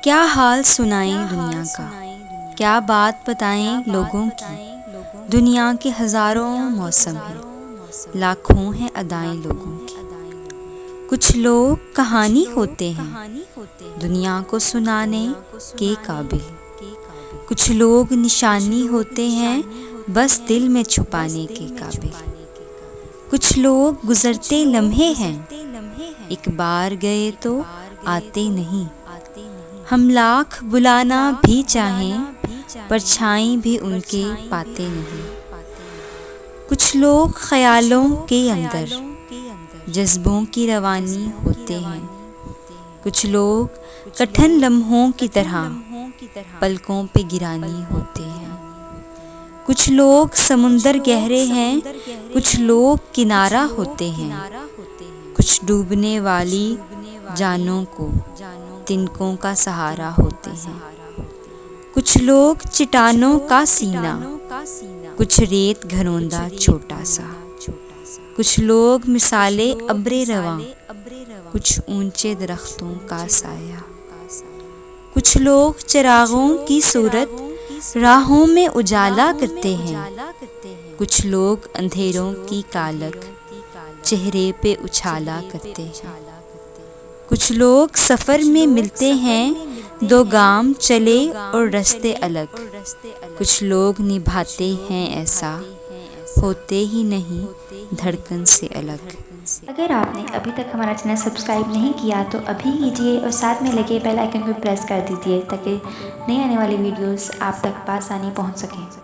क्या हाल सुनाएं दुनिया का, क्या बात बताएं लोगों की। दुनिया के हज़ारों मौसम हैं, लाखों हैं अदाएं लोगों की। कुछ लोग कहानी होते हैं दुनिया को सुनाने के काबिल, कुछ लोग निशानी होते हैं बस दिल में छुपाने के काबिल। कुछ लोग गुजरते लम्हे हैं, एक बार गए तो आते नहीं। हम लाख बुलाना भी चाहें, परछाई भी उनके पाते नहीं। कुछ लोग ख्यालों के अंदर जज्बों की रवानी होते हैं, कुछ लोग कठिन लम्हों की तरह पलकों पे गिरानी होते हैं। कुछ लोग समुंदर गहरे हैं, कुछ लोग किनारा होते हैं। कुछ डूबने वाली जानों को तिनकों का सहारा होते हैं। कुछ लोग चट्टानों का सीना, कुछ रेत घरोंदा छोटा सा। कुछ लोग मिसाले अब्रे रवां, कुछ ऊंचे दरख्तों का साया। कुछ लोग चिरागों की सूरत राहों में उजाला करते हैं, कुछ लोग अंधेरों की कालक चेहरे पे उछाला करते हैं। कुछ लोग सफ़र में मिलते हैं, दो गाम चले और रास्ते अलग। कुछ लोग निभाते हैं ऐसा, होते ही नहीं धड़कन से अलग। अगर आपने अभी तक हमारा चैनल सब्सक्राइब नहीं किया तो अभी कीजिए और साथ में लगे बेल आइकन को प्रेस कर दीजिए ताकि नई आने वाली वीडियोस आप तक आसानी पहुंच सकें।